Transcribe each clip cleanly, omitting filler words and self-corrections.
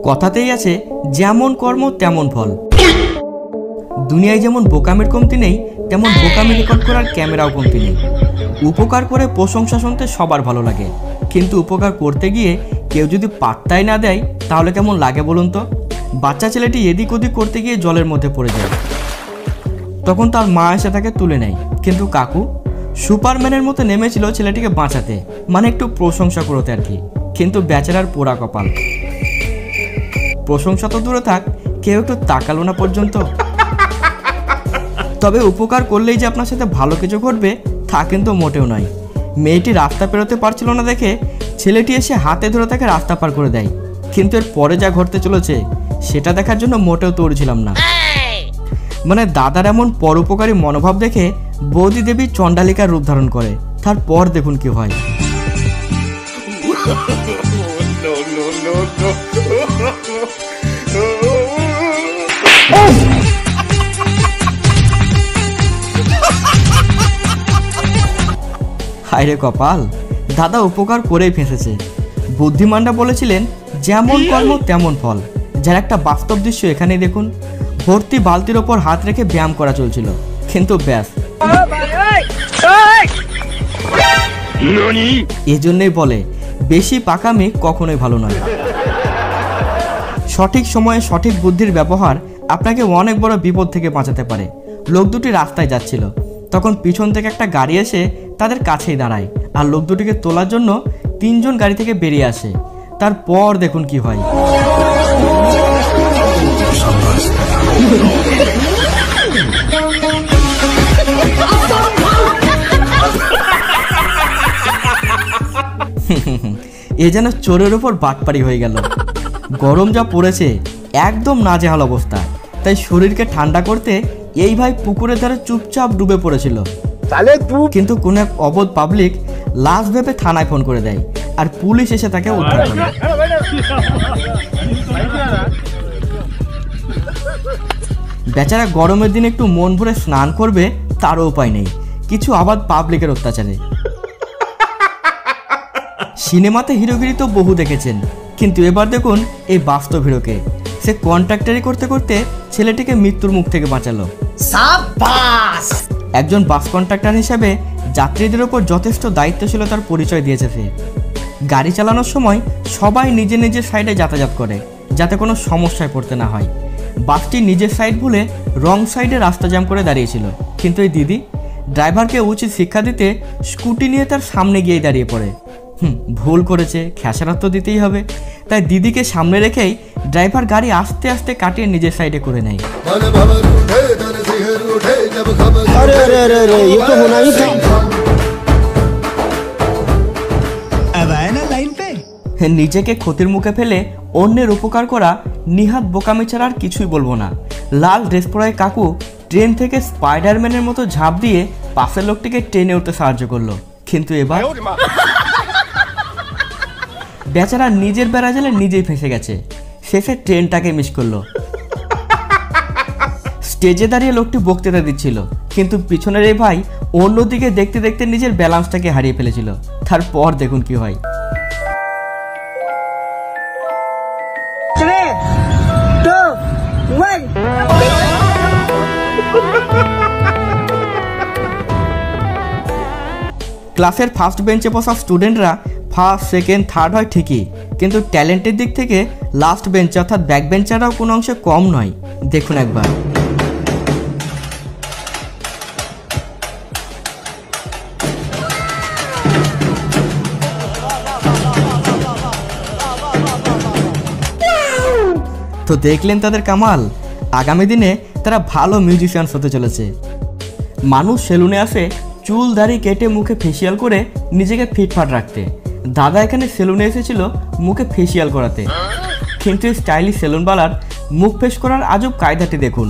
কথাতেই আছে যেমন কর্ম তেমন ফল। দুনিয়ায় যেমন বোকামির কমতি নেই, তেমন বোকামি রেকর্ড করার ক্যামেরাও কমতি নেই। উপকার করে প্রশংসা শুনতে সবার ভালো লাগে, কিন্তু উপকার করতে গিয়ে কেউ যদি পাত্তাই না দেয় তাহলে কেমন লাগে বলুন তো? বাচ্চা ছেলেটি এদিক ওদিক করতে গিয়ে জলের মধ্যে পড়ে যায়, তখন তার মা এসে তাকে তুলে নেয়। কিন্তু কাকু সুপারম্যানের মতো নেমেছিল ছেলেটিকে বাঁচাতে, মানে একটু প্রশংসা করতে আর কি। কিন্তু বেচারার পোড়া কপাল, প্রশংসা তো দূরে থাক, কেউ একটু তাকালো না পর্যন্ত। তবে উপকার করলেই যে আপনার সাথে ভালো কিছু ঘটবে তা কিন্তু মোটেও নয়। মেয়েটি রাস্তা পেরোতে পারছিল না দেখে ছেলেটি এসে হাতে ধরে তাকে রাস্তা পার করে দেয়, কিন্তু এর পরে যা ঘটতে চলেছে সেটা দেখার জন্য মোটেও তৈরি ছিলাম না। মানে দাদার এমন পরোপকারী মনোভাব দেখে বৌদি দেবী চণ্ডালিকার রূপ ধারণ করে। তারপর দেখুন কি হয়। হায়রে কপাল, দাদা উপকার করেই ফেঁসেছে। বুদ্ধিমানরা বলেছিলেন যেমন কর্ম তেমন ফল, যার একটা বাস্তব দৃশ্য এখানেই দেখুন। ভর্তি বালতির ওপর হাত রেখে ব্যায়াম করা চলছিল, কিন্তু ব্যাস। এজন্যই বলে বেশি পাকামি কখনোই ভালো নয়। সঠিক সময়ে সঠিক বুদ্ধির ব্যবহার আপনাকে অনেক বড় বিপদ থেকে বাঁচাতে পারে। লোক দুটি রাস্তায় যাচ্ছিল, তখন পিছন থেকে একটা গাড়ি এসে তাদের কাছেই দাঁড়ায়, আর লোক দুটিকে তোলার জন্য তিনজন গাড়ি থেকে বেরিয়ে আসে। তারপর দেখুন কি হয়। এ যেন চোরের উপর বাটপাড়ি হয়ে গেল। গরম যা পড়েছে, একদম নাজেহাল অবস্থা। তাই শরীরকে ঠান্ডা করতে এই ভাই পুকুরের ধারে চুপচাপ ডুবে পড়েছিল। কিন্তু কোন এক অবধ পাবলিক লাশ ভেবে থানায় ফোন করে দেয়, আর পুলিশ এসে তাকে উদ্ধার করে। বেচারা গরমের দিনে একটু মন ভরে স্নান করবে তারও উপায় নেই, কিছু আবাদ পাবলিকের অত্যাচারে। সিনেমাতে হিরোগিরি তো বহু দেখেছেন, কিন্তু এবার দেখুন এই বাস্তব হিরোকে। সে কন্ট্রাক্টারি করতে করতে ছেলেটিকে মৃত্যুর মুখ থেকে বাঁচালো। সাবাস! একজন বাস কন্ট্রাক্টর হিসেবে যাত্রীদের ওপর যথেষ্ট দায়িত্বশীলতার পরিচয় দিয়েছে সে। গাড়ি চালানোর সময় সবাই নিজের নিজের সাইডে যাতায়াত করে, যাতে কোনো সমস্যায় পড়তে না হয়। বাসটি নিজের সাইড ভুলে রং সাইডে রাস্তা জ্যাম করে দাঁড়িয়েছিল, কিন্তু এই দিদি ড্রাইভারকে উচিত শিক্ষা দিতে স্কুটি নিয়ে তার সামনে গিয়ে দাঁড়িয়ে পড়ে। ভুল করেছে, খেসারত তো দিতেই হবে। তাই দিদিকে সামনে রেখেই ড্রাইভার গাড়ি আস্তে আস্তে কাটিয়ে নিজের সাইডে করে নেয়। নিজেকে ক্ষতির মুখে ফেলে অন্যের উপকার করা নিহাত বোকামি ছাড়া আর কিছুই বলবো না। লাল ড্রেস পরা কাকু ট্রেন থেকে স্পাইডারম্যানের মতো ঝাঁপ দিয়ে পাশের লোকটিকে ট্রেনে উঠতে সাহায্য করলো, কিন্তু এবার বেচারা নিজের বেড়া জালে নিজেই ফেঁসে গেছে। শেষে ট্রেনটাকে মিস করলো। স্টেজে দাঁড়িয়ে লোকটি বক্তৃতা দিচ্ছিল, কিন্তু পিছনের এই ভাই অন্যদিকে দেখতে দেখতে নিজের ব্যালেন্সটাকে হারিয়ে ফেলেছিল। তারপর দেখুন কি হয়। ক্লাসের ফার্স্ট বেঞ্চে বসা স্টুডেন্টরা ফার্স্ট সেকেন্ড থার্ড হয় ঠিকই, কিন্তু ট্যালেন্টের দিক থেকে লাস্ট বেঞ্চ অর্থাৎ ব্যাক বেঞ্চাররাও কোনো অংশে কম নয়। দেখুন একবার। তো দেখলেন তাদের কামাল। আগামী দিনে তারা ভালো মিউজিশিয়ানস হতে চলেছে। মানুষ সেলুনে আসে চুল দাড়ি কেটে মুখে ফেসিয়াল করে নিজেকে ফিটফাট রাখতে। দাদা এখানে সেলুনে এসেছিল মুখে ফেসিয়াল করাতে, কিন্তু স্টাইলিশ সেলুনওয়ালার মুখ ফেস করার আজব কায়দাটি দেখুন।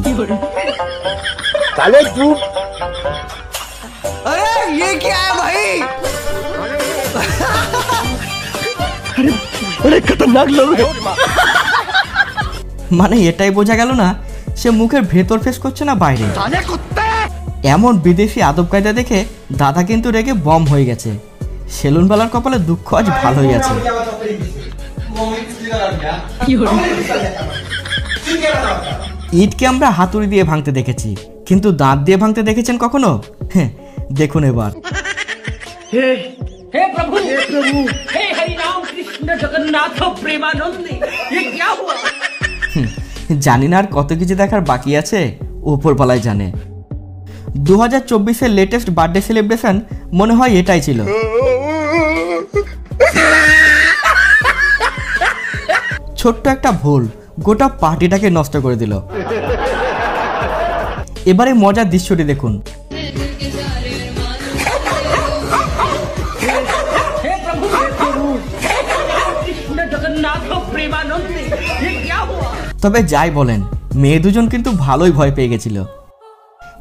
মানে এটাই বোঝা গেল না সে মুখের ভেতর ফেস করছে না বাইরে। এমন বিদেশি আদব কায়দা দেখে দাদা কিন্তু রেগে বম হয়ে গেছে। সেলুনওয়ালার কপালে দুঃখ আজ ভালোই আছে। ইটকে আমরা হাতুড়ি দিয়ে ভাঙতে দেখেছি, কিন্তু দাঁত দিয়ে ভাঙতে দেখেছেন কখনো? হ্যাঁ, দেখুন এবার। हे प्रभु हे हरि राम कृष्ण जगन्नाथ प्रेमानंद ये क्या हुआ? জানি না আর কত কিছু দেখার বাকি আছে, উপরওয়ালাই জানে। 2024-এর লেটেস্ট বার্থডে সেলিব্রেশন মনে হয় এটাই ছিল। ছোট্ট একটা ভুল গোটা পার্টিটাকে নষ্ট করে দিল। এবারে মজার দৃশ্যটি দেখুন। তবে যাই বলেন, মেয়ে দুজন কিন্তু ভালোই ভয় পেয়ে গেছিল।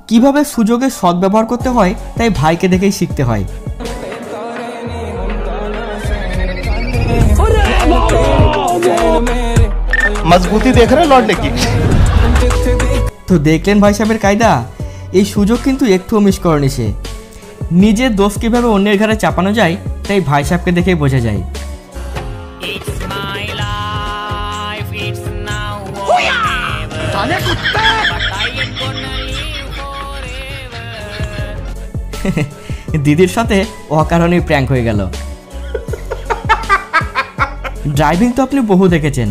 কিভাবে সুযোগের সদ্ব্যবহার করতে হয় তাই ভাইকে দেখেই শিখতে হয়। মজবুতি দেখ রে লড়নে কি। তো দেখলেন ভাই সাহেবের কায়দা। এই সুযোগ কিন্তু একটুও মিস করেনি সে। নিজের দোষ কিভাবে অন্যের ঘাড়ে চাপানো যায় তাই ভাই সাহেবকে দেখেই বোঝা যায়। দিদির সাথে অকারণেই প্র্যাঙ্ক হয়ে গেল। ড্রাইভিং তো আপনি বহু দেখেছেন,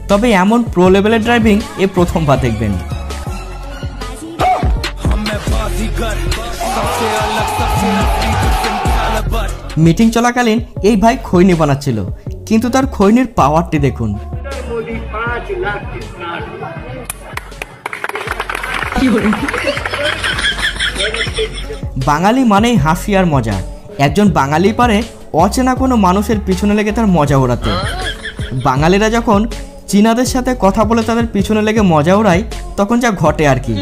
তবে এমন প্রো লেভেলের ড্রাইভিং এ প্রথমবার দেখবেন। মিটিং চলাকালীন এই ভাই খৈনি বানাচ্ছিল, কিন্তু তার খৈনির পাওয়ারটি দেখুন। বাঙালি মানেই হাসি আর মজা। একজন বাঙালি পারে অচেনা কোনো মানুষের পিছনে লেগে তার মজা ওড়াতে। বাঙালিরা যখন চীনাদের সাথে কথা বলে তাদের পিছনে লেগে মজা ওড়ায়, তখন যা ঘটে আর কি।